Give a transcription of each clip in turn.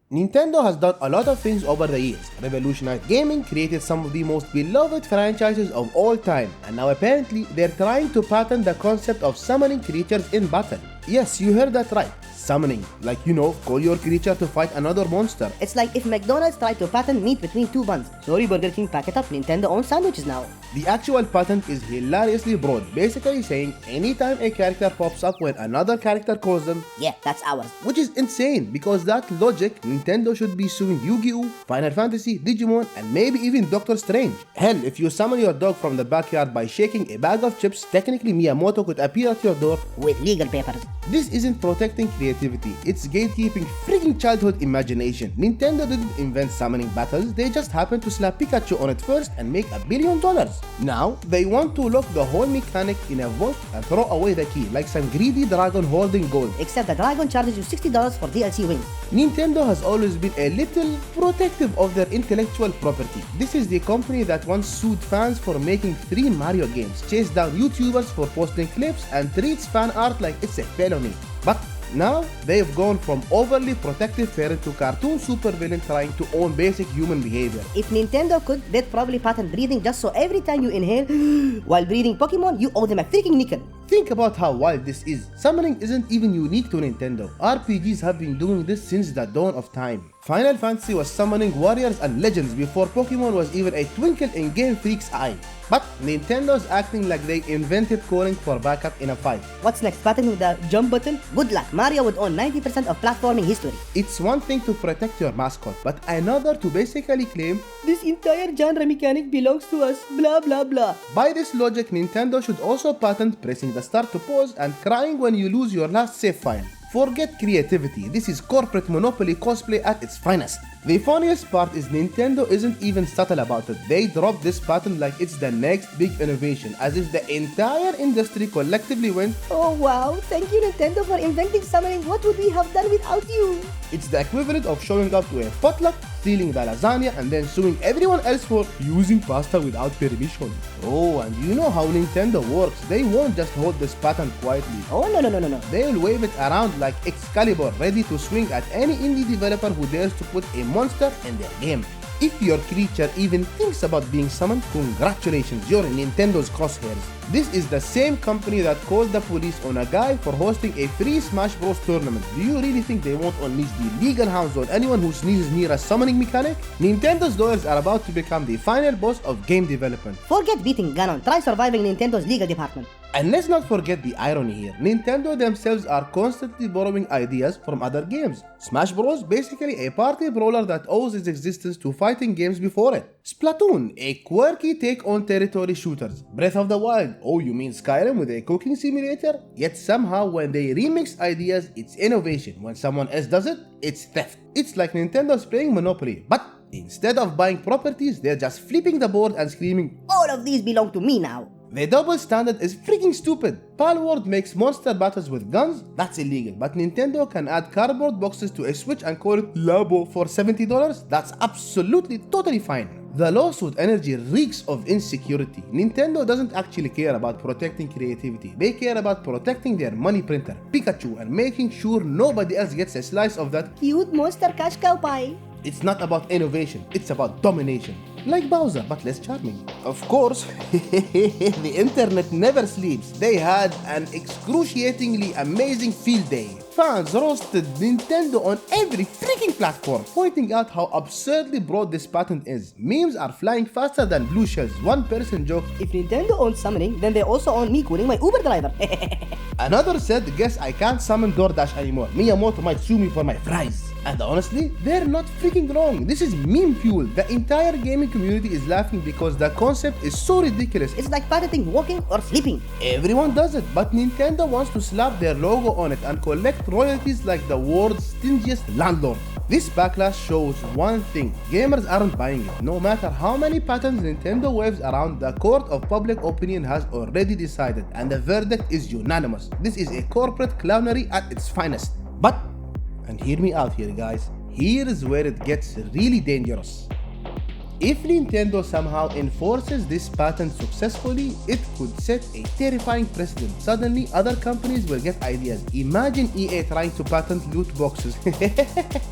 Nintendo has done a lot of things over the years, revolutionized gaming, created some of the most beloved franchises of all time, and now apparently they're trying to patent the concept of summoning creatures in battle. Yes, you heard that right. Summoning, like call your creature to fight another monster. It's like if McDonald's tried to patent meat between two buns. Sorry Burger King, pack it up, Nintendo owns sandwiches now. The actual patent is hilariously broad, basically saying anytime a character pops up when another character calls them, yeah, that's ours. Which is insane, because that logic, Nintendo should be suing Yu-Gi-Oh!, Final Fantasy, Digimon, and maybe even Doctor Strange. Hell, if you summon your dog from the backyard by shaking a bag of chips, technically Miyamoto could appear at your door with legal papers. This isn't protecting creativity, it's gatekeeping freaking childhood imagination. Nintendo didn't invent summoning battles, they just happened to slap Pikachu on it first and make $1 billion. Now, they want to lock the whole mechanic in a vault and throw away the key, like some greedy dragon hoarding gold. Except the dragon charges you $60 for DLC wings. Nintendo has always been a little protective of their intellectual property. This is the company that once sued fans for making 3 Mario games, chased down YouTubers for posting clips, and treats fan art like it's a felony. But now, they've gone from overly protective parent to cartoon supervillain trying to own basic human behavior. If Nintendo could, they'd probably patent breathing just so every time you inhale while breathing Pokemon, you owe them a freaking nickel. Think about how wild this is. Summoning isn't even unique to Nintendo. RPGs have been doing this since the dawn of time. Final Fantasy was summoning warriors and legends before Pokemon was even a twinkle in Game Freak's eye. But Nintendo's acting like they invented calling for backup in a fight. What's next? Patenting the jump button? Good luck, Mario would own 90% of platforming history. It's one thing to protect your mascot, but another to basically claim, this entire genre mechanic belongs to us, blah blah blah. By this logic, Nintendo should also patent pressing the start to pause and crying when you lose your last save file. Forget creativity, this is corporate monopoly cosplay at its finest. The funniest part is Nintendo isn't even subtle about it. They dropped this patent like it's the next big innovation, as if the entire industry collectively went, oh wow, thank you Nintendo for inventing summoning, what would we have done without you? It's the equivalent of showing up to a potluck, stealing the lasagna, and then suing everyone else for using pasta without permission. Oh, and you know how Nintendo works, they won't just hold this patent quietly. Oh no. They'll wave it around like Excalibur, ready to swing at any indie developer who dares to put a monster in their game. If your creature even thinks about being summoned, congratulations, you're in Nintendo's crosshairs. This is the same company that called the police on a guy for hosting a free Smash Bros tournament. Do you really think they won't unleash the legal hounds on anyone who sneezes near a summoning mechanic? Nintendo's lawyers are about to become the final boss of game development. Forget beating Ganon, try surviving Nintendo's legal department. And let's not forget the irony here. Nintendo themselves are constantly borrowing ideas from other games. Smash Bros, basically a party brawler that owes its existence to fighting games before it. Splatoon, a quirky take on territory shooters. Breath of the Wild, oh you mean Skyrim with a cooking simulator? Yet somehow when they remix ideas, it's innovation. When someone else does it, it's theft. It's like Nintendo's playing Monopoly, but instead of buying properties, they're just flipping the board and screaming, all of these belong to me now. The double standard is freaking stupid. Palworld makes monster battles with guns, that's illegal, but Nintendo can add cardboard boxes to a Switch and call it Labo for $70? That's absolutely totally fine. The lawsuit energy reeks of insecurity. Nintendo doesn't actually care about protecting creativity, they care about protecting their money printer, Pikachu, and making sure nobody else gets a slice of that cute monster cash cow pie. It's not about innovation, it's about domination. Like Bowser, but less charming. Of course, the internet never sleeps. They had an excruciatingly amazing field day. Fans roasted Nintendo on every freaking platform, pointing out how absurdly broad this patent is. Memes are flying faster than blue shells. One person joked, if Nintendo owns summoning, then they also own me calling my Uber driver. Another said, guess I can't summon DoorDash anymore. Miyamoto might sue me for my fries. And honestly, they're not freaking wrong. This is meme fuel. The entire gaming community is laughing because the concept is so ridiculous. It's like patenting walking or sleeping. Everyone does it, but Nintendo wants to slap their logo on it and collect royalties like the world's stingiest landlord. This backlash shows one thing, gamers aren't buying it. No matter how many patents Nintendo waves around, the court of public opinion has already decided and the verdict is unanimous. This is a corporate clownery at its finest. But, and hear me out here guys, here is where it gets really dangerous. If Nintendo somehow enforces this patent successfully, it could set a terrifying precedent. Suddenly, other companies will get ideas. Imagine EA trying to patent loot boxes.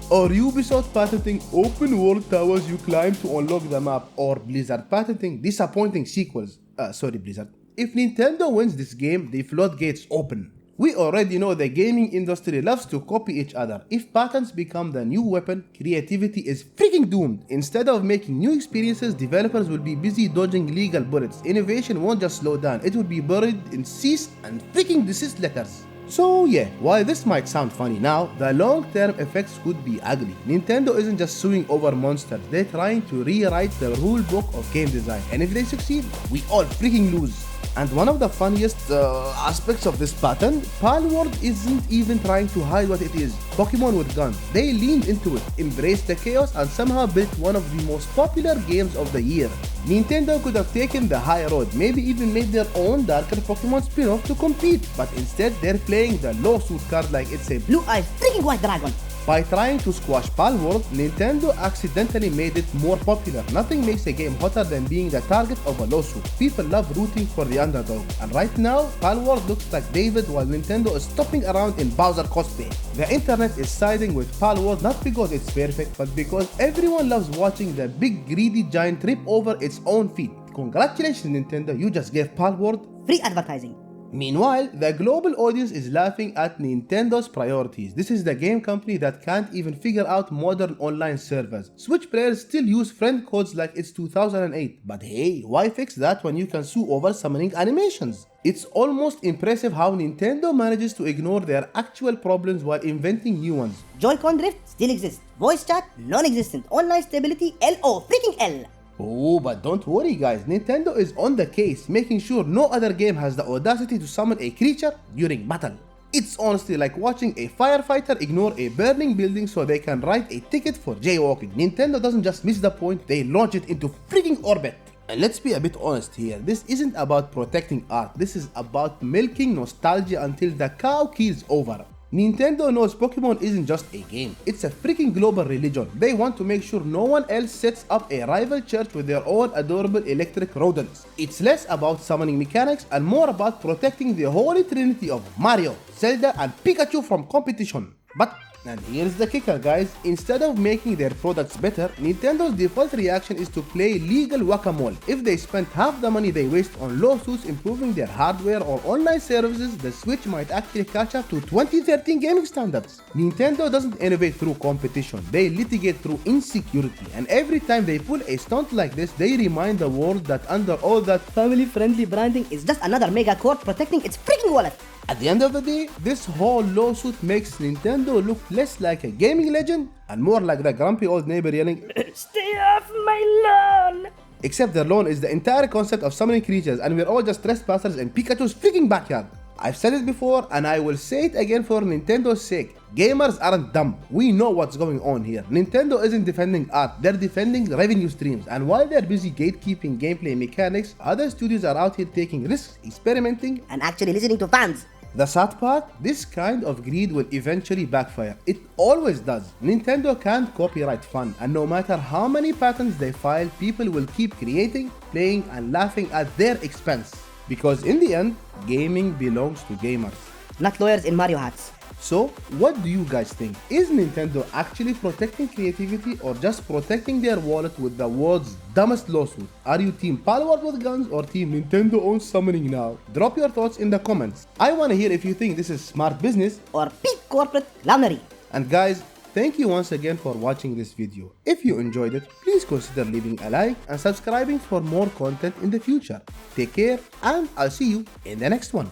Or Ubisoft patenting open world towers you climb to unlock the map. Or Blizzard patenting disappointing sequels. Sorry Blizzard. If Nintendo wins this game, the floodgates open. We already know the gaming industry loves to copy each other. If patents become the new weapon, creativity is freaking doomed. Instead of making new experiences, developers will be busy dodging legal bullets. Innovation won't just slow down, it will be buried in cease and freaking desist letters. So yeah, while this might sound funny now, the long-term effects could be ugly. Nintendo isn't just suing over monsters, they're trying to rewrite the rule book of game design. And if they succeed, we all freaking lose. And one of the funniest aspects of this patent, Palworld isn't even trying to hide what it is. Pokemon with guns. They leaned into it, embraced the chaos, and somehow built one of the most popular games of the year. Nintendo could have taken the high road, maybe even made their own darker Pokemon spin-off to compete, but instead they're playing the lawsuit card like it's a blue-eyed freaking white dragon. By trying to squash Palworld, Nintendo accidentally made it more popular. Nothing makes a game hotter than being the target of a lawsuit. People love rooting for the underdog. And right now, Palworld looks like David while Nintendo is stomping around in Bowser cosplay. The internet is siding with Palworld not because it's perfect, but because everyone loves watching the big greedy giant trip over its own feet. Congratulations Nintendo, you just gave Palworld free advertising. Meanwhile, the global audience is laughing at Nintendo's priorities. This is the game company that can't even figure out modern online servers. Switch players still use friend codes like it's 2008. But hey, why fix that when you can sue over summoning animations? It's almost impressive how Nintendo manages to ignore their actual problems while inventing new ones. Joy-Con drift still exists. Voice chat non-existent. Online stability LO freaking L. Oh, but don't worry guys, Nintendo is on the case, making sure no other game has the audacity to summon a creature during battle. It's honestly like watching a firefighter ignore a burning building so they can write a ticket for jaywalking. Nintendo doesn't just miss the point, they launch it into freaking orbit. And let's be a bit honest here, this isn't about protecting art, this is about milking nostalgia until the cow keels over. Nintendo knows Pokemon isn't just a game, it's a freaking global religion. They want to make sure no one else sets up a rival church with their own adorable electric rodents. It's less about summoning mechanics and more about protecting the holy trinity of Mario, Zelda and Pikachu from competition. But, and here's the kicker guys, instead of making their products better, Nintendo's default reaction is to play legal whack-a-mole. If they spent half the money they waste on lawsuits improving their hardware or online services, the Switch might actually catch up to 2013 gaming standards. Nintendo doesn't innovate through competition, they litigate through insecurity, and every time they pull a stunt like this, they remind the world that under all that family-friendly branding is just another mega corp protecting its freaking wallet. At the end of the day, this whole lawsuit makes Nintendo look less like a gaming legend and more like the grumpy old neighbor yelling, "Stay off my lawn!" Except their lawn is the entire concept of summoning creatures and we're all just trespassers in Pikachu's freaking backyard. I've said it before and I will say it again for Nintendo's sake. Gamers aren't dumb. We know what's going on here. Nintendo isn't defending art, they're defending revenue streams. And while they're busy gatekeeping gameplay mechanics, other studios are out here taking risks, experimenting, and actually listening to fans. The sad part, this kind of greed will eventually backfire. It always does. Nintendo can't copyright fun, and no matter how many patents they file, people will keep creating, playing, and laughing at their expense. Because in the end, gaming belongs to gamers, not lawyers in Mario hats. So, what do you guys think? Is Nintendo actually protecting creativity or just protecting their wallet with the world's dumbest lawsuit? Are you team Palworld with guns or team Nintendo owns summoning now? Drop your thoughts in the comments. I want to hear if you think this is smart business or peak corporate clownery. And guys, thank you once again for watching this video. If you enjoyed it, please consider leaving a like and subscribing for more content in the future. Take care and I'll see you in the next one.